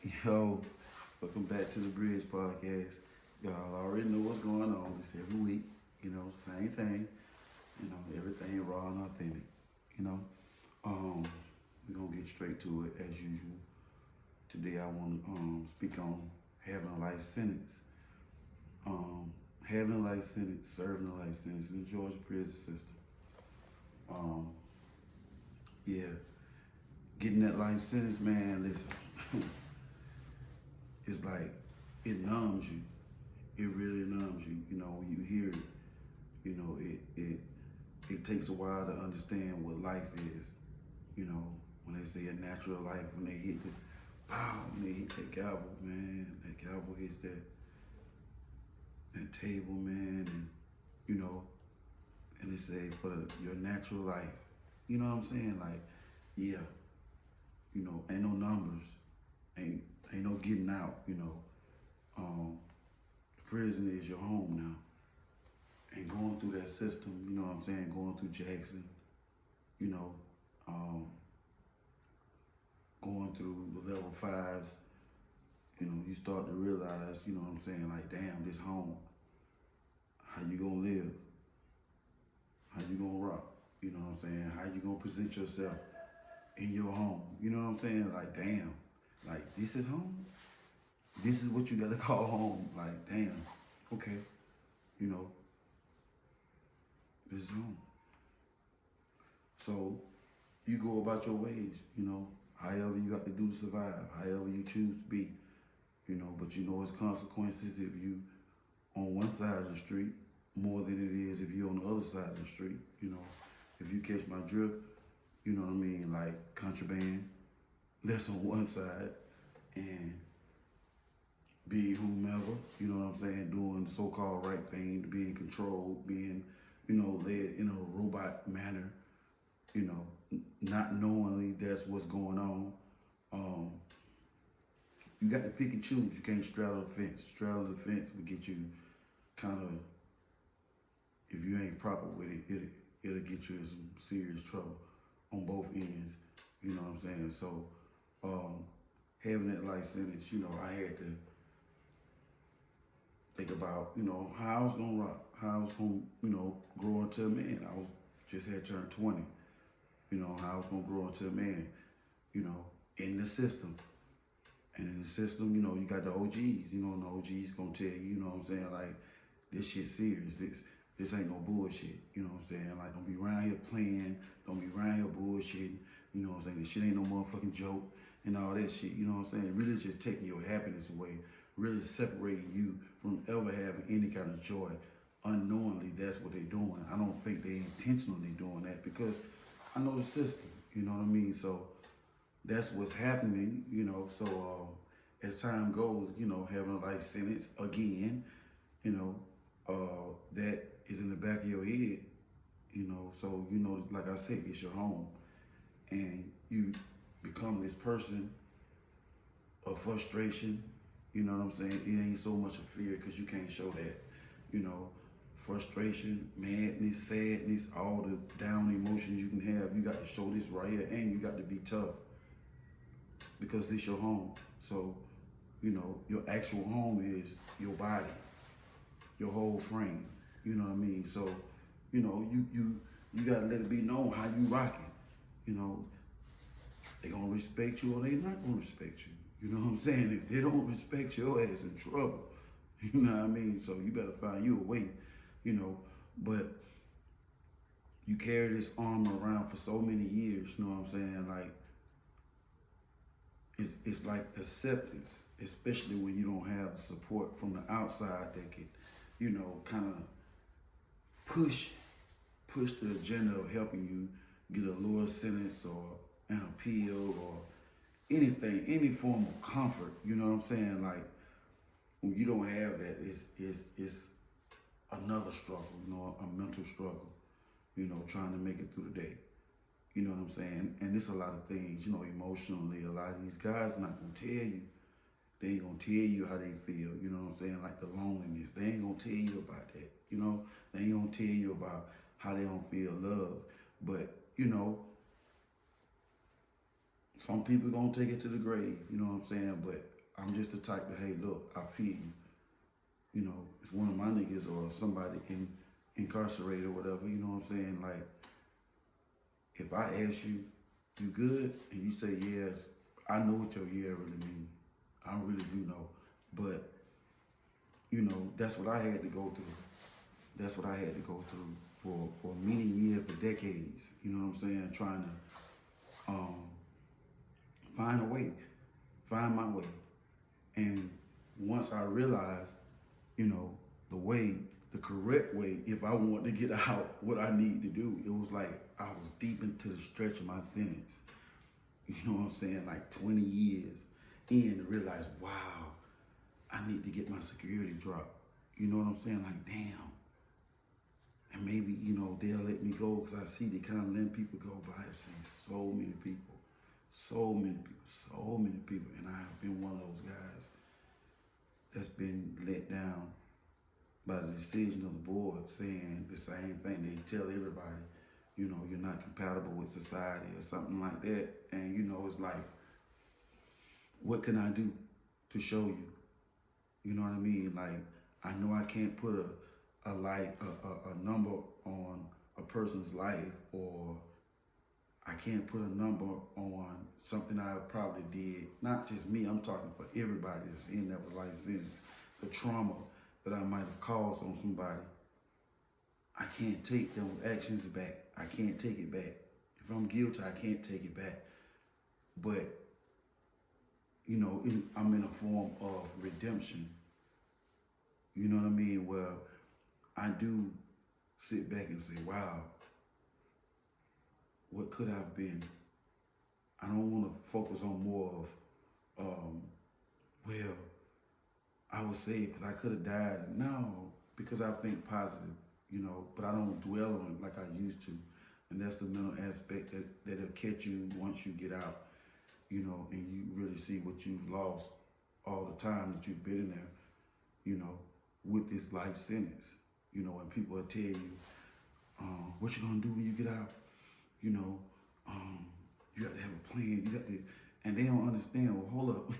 Yo, welcome back to the Bridge Podcast. Y'all already know what's going on. It's every week, same thing. Everything raw and authentic. You know, um, we're gonna get straight to it as usual. Today I want to speak on having a life sentence. Having a life sentence, serving a life sentence in the Georgia prison system. Um, yeah, getting that life sentence, man. Listen. It's like it numbs you. It really numbs you. When you hear it, it takes a while to understand what life is. When they say a natural life, when they hit the pow, when they hit that gavel, man, that gavel hits that table, man, and and they say for your natural life. You know what I'm saying? Like, yeah, ain't no numbers, ain't no getting out. Um, Prison is your home now. And going through that system, you know what I'm saying, going through Jackson, you know, um, going through the level fives, you start to realize, you know what I'm saying, like, damn, this home, how you gonna live, how you gonna rock, you know what I'm saying, how you gonna present yourself in your home, you know what I'm saying, like, damn, like, this is home? This is what you gotta call home, like, damn, okay, you know, this is home. So you go about your ways, however you got to do to survive, however you choose to be, but it's consequences if you on one side of the street more than it is if you on the other side of the street, If you catch my drift, you know what I mean, like contraband, that's on one side, and being whomever, you know what I'm saying, doing the so-called right thing, being controlled, being, led in a robot manner, not knowingly that's what's going on. You got to pick and choose. You can't straddle the fence. Straddle the fence will get you kind of, if you ain't proper with it, it'll get you in some serious trouble on both ends. You know what I'm saying? So having that life sentence, I had to think about, how I was gonna rock, how I was gonna, grow into a man. I was just had turned 20. How I was gonna grow into a man, in the system. And in the system, you got the OGs, and the OGs gonna tell you, you know what I'm saying, like, this shit serious. This ain't no bullshit. You know what I'm saying? Like, don't be around here playing, don't be around here bullshitting, you know what I'm saying? This shit ain't no motherfucking joke and all that shit, you know what I'm saying? Really just taking your happiness away, really separating you from ever having any kind of joy. Unknowingly, that's what they're doing. I don't think they intentionally doing that because I know the system, you know what I mean? So that's what's happening, So as time goes, having a life sentence again, that is in the back of your head, So like I said, it's your home, and you become this person of frustration. You know what I'm saying? It ain't so much a fear because you can't show that, frustration, madness, sadness, all the down emotions you can have. You got to show this right here, and you got to be tough because this your home. So, your actual home is your body, your whole frame. You know what I mean? So, you gotta let it be known how you rocking. They gonna respect you or they not gonna respect you. You know what I'm saying? If they don't respect your ass in trouble. You know what I mean? So you better find you a way, But you carry this armor around for so many years, you know what I'm saying? Like, it's like acceptance, especially when you don't have support from the outside that can, kind of push the agenda of helping you get a lower sentence or an appeal or anything, any form of comfort. You know what I'm saying? Like, when you don't have that, it's another struggle, a mental struggle, trying to make it through the day. You know what I'm saying? And it's a lot of things, emotionally, a lot of these guys not gonna tell you. They ain't gonna tell you how they feel, you know what I'm saying? Like the loneliness. They ain't gonna tell you about that, They ain't gonna tell you about how they don't feel love. But, some people gonna take it to the grave, you know what I'm saying? But I'm just the type that, hey, look, I feel you. You know, it's one of my niggas or somebody incarcerated or whatever. You know what I'm saying? Like, if I ask you, you good, and you say yes, I know what your yeah really means. I really do know. But you know, that's what I had to go through. That's what I had to go through for many years, for decades. You know what I'm saying? Trying to find a way, find my way. And once I realized, you know, the way, the correct way, if I wanted to get out what I need to do, it was like I was deep into the stretch of my sentence. You know what I'm saying? Like 20 years in to realize, wow, I need to get my security dropped. You know what I'm saying? Like, damn. And maybe, you know, they'll let me go because I see they kind of letting people go. But I've seen so many people, so many people, so many people. And I have been one of those guys that's been let down by the decision of the board saying the same thing. They tell everybody, you know, you're not compatible with society or something like that. And, you know, it's like, what can I do to show you? You know what I mean? Like, I know I can't put a number on a person's life, or I can't put a number on something I probably did. Not just me, I'm talking for everybody that's in that life sentence. The trauma that I might have caused on somebody. I can't take those actions back. I can't take it back. If I'm guilty, I can't take it back. But, you know, I'm in a form of redemption. You know what I mean? Well, I do sit back and say, wow, what could I have been? I don't want to focus on more of, well, I was saved because I could have died. No, because I think positive, you know, but I don't dwell on it like I used to. And that's the mental aspect that'll catch you once you get out, you know, and you really see what you've lost all the time that you've been in there, you know, with this life sentence. You know, when people will tell you, what you gonna do when you get out? You know, you got to have a plan. You got to, and they don't understand. Well, hold up,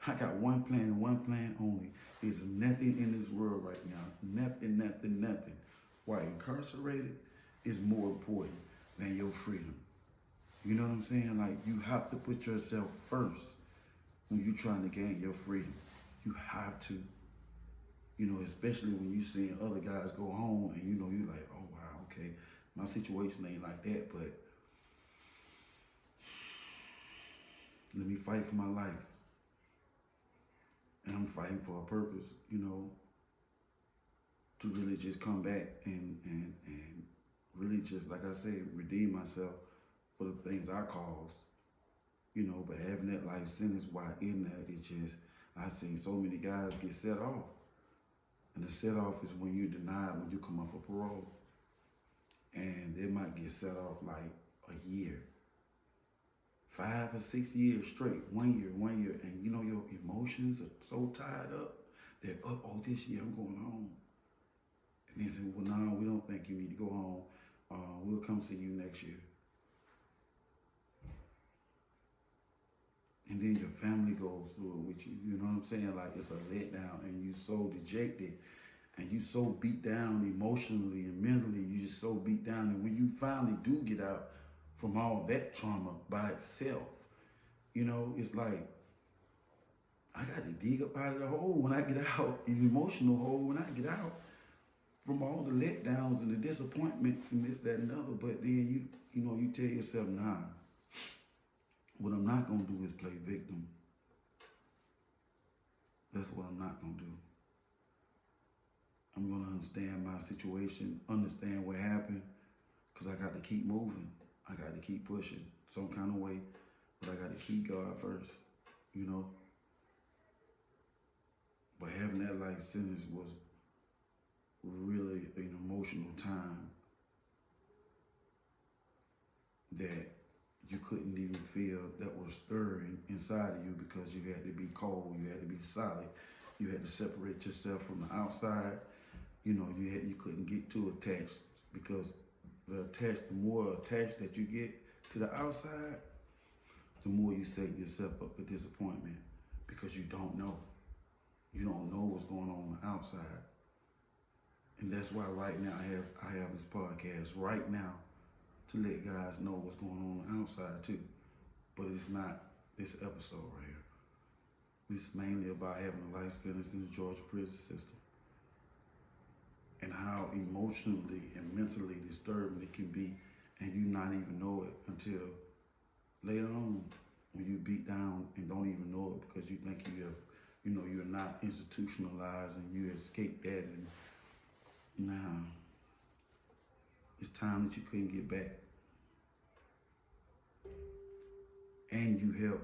I got one plan and one plan only. There's nothing in this world right now. Nothing, nothing, nothing. Why incarcerated is more important than your freedom. You know what I'm saying? Like, you have to put yourself first when you're trying to gain your freedom. You have to. You know, especially when you seeing other guys go home and you know, you're like, oh wow, okay, my situation ain't like that, but let me fight for my life. And I'm fighting for a purpose, you know, to really just come back and really just, like I say, redeem myself for the things I caused. You know, but having that life sentence while in there, it just, I've seen so many guys get set off. And the set off is when you're denied when you come off of parole. And they might get set off like a year, 5 or 6 years straight, 1 year. And you know, your emotions are so tied up. They're up, oh, this year I'm going home. And they say, well, no, we don't think you need to go home. We'll come see you next year. And then your family goes through it with you. You know what I'm saying? Like, it's a letdown, and you so dejected, and you so beat down emotionally and mentally. You just so beat down. And when you finally do get out from all that trauma by itself, you know, it's like, I got to dig up out of the hole when I get out, the emotional hole when I get out from all the letdowns and the disappointments and this, that, and the other. But then you know, you tell yourself, nah, what I'm not going to do is play victim. That's what I'm not going to do. I'm going to understand my situation, understand what happened, because I got to keep moving. I got to keep pushing some kind of way, but I got to keep God first, you know. But having that life sentence was really an emotional time that you couldn't even feel, that was stirring inside of you, because you had to be cold, you had to be solid, you had to separate yourself from the outside. You know, you couldn't get too attached, because the more attached that you get to the outside, the more you set yourself up for disappointment. because you don't know. You don't know what's going on the outside. And that's why right now I have this podcast right now to let guys know what's going on the outside too. But it's not this episode right here. It's mainly about having a life sentence in the Georgia prison system and how emotionally and mentally disturbing it can be, and you not even know it until later on when you beat down and don't even know it because you think you have, you're not institutionalized and you escaped that, and now it's time that you couldn't get back. And you help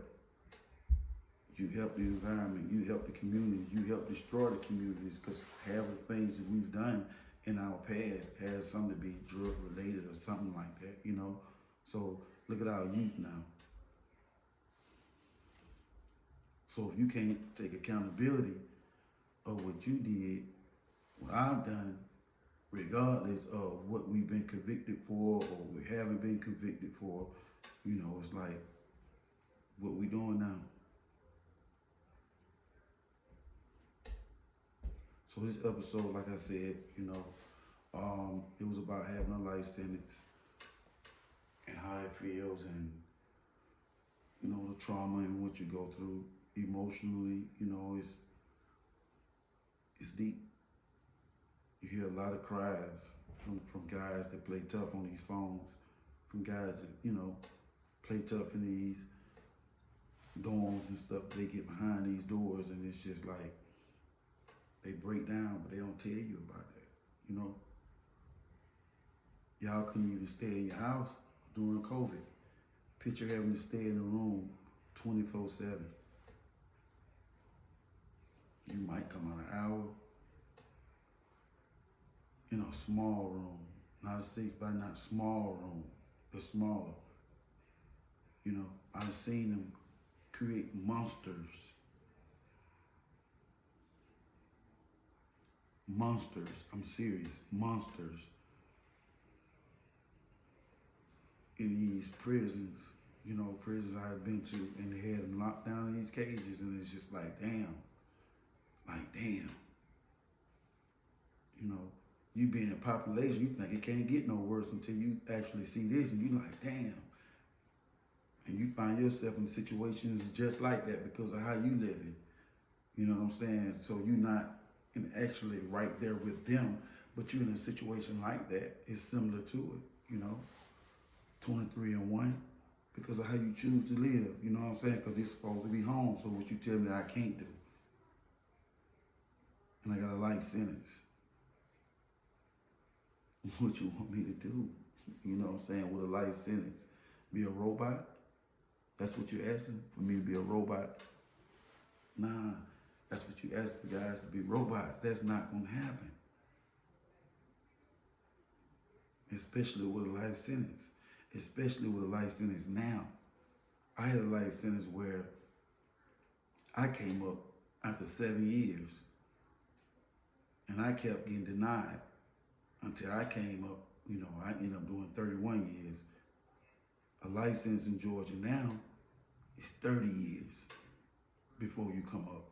the environment, you help the community, you help destroy the communities, because half of the things that we've done in our past has something to be drug related or something like that, So look at our youth now. So if you can't take accountability of what you did, what I've done, regardless of what we've been convicted for or we haven't been convicted for, it's like, what we doing now? So this episode, like I said, it was about having a life sentence and how it feels, and the trauma and what you go through emotionally. It's deep. You hear a lot of cries from guys that play tough on these phones, from guys that play tough in these dorms and stuff. They get behind these doors, and it's just like they break down, but they don't tell you about that. Y'all couldn't even stay in your house during COVID. Picture having to stay in a room 24/7. You might come out an hour in a small room, not a 6x9, small room, but smaller. I've seen them create monsters. Monsters, I'm serious, monsters in these prisons, prisons I've been to, and they had them locked down in these cages, and it's just like, damn. You being in population, you think it can't get no worse until you actually see this, and you like, damn. And you find yourself in situations just like that because of how you living. You know what I'm saying? So you're not actually right there with them, but you're in a situation like that. It's similar to it, 23 and 1, because of how you choose to live. You know what I'm saying? Because it's supposed to be home. So what you tell me I can't do, and I got a life sentence. What you want me to do? You know what I'm saying? With a life sentence, be a robot? That's what you're asking, for me to be a robot? Nah, that's what you ask for guys to be robots. That's not gonna happen. Especially with a life sentence. Especially with a life sentence now. I had a life sentence where I came up after 7 years, and I kept getting denied until I came up. I ended up doing 31 years. A life sentence in Georgia now is 30 years before you come up.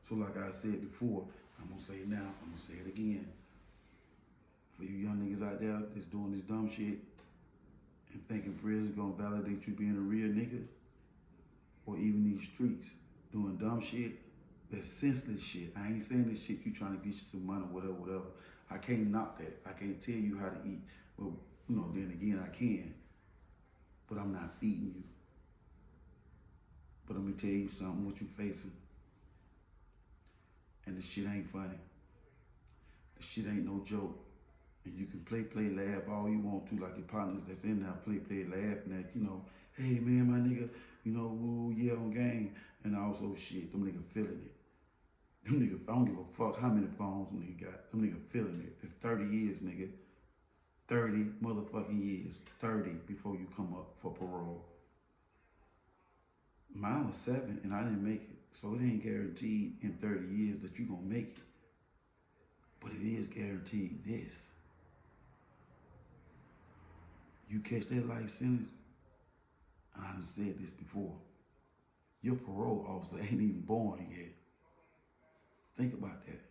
So like I said before, I'm gonna say it now, I'm gonna say it again. For you young niggas out there that's doing this dumb shit and thinking prison's gonna validate you being a real nigga, or even these streets doing dumb shit, that's senseless shit. I ain't saying this shit you trying to get you some money, whatever. I can't knock that. I can't tell you how to eat. Well, then again, I can. But I'm not feeding you. But I'm gonna tell you something, what you facing. And this shit ain't funny. This shit ain't no joke. And you can play, laugh all you want to, like your partners that's in there, play, laughing at, hey man, my nigga, woo, yeah, on game. And also shit, them niggas feeling it. Them niggas, I don't give a fuck how many phones them niggas got. Them niggas feeling it. It's 30 years, nigga. 30 motherfucking years. 30 before you come up for parole. Mine was 7 and I didn't make it. So it ain't guaranteed in 30 years that you gonna make it. But it is guaranteed this. You catch that life sentence, and I done said this before, Your parole officer ain't even born yet. Think about that.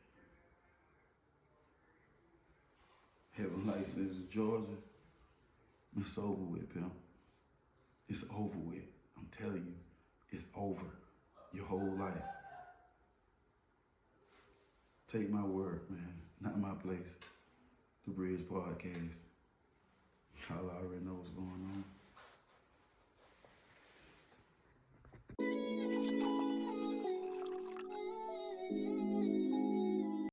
Having license in Georgia, it's over with, pimp. It's over with. I'm telling you, it's over. Your whole life. Take my word, man. Not my place. The Bridge Podcast. Y'all already know what's going on.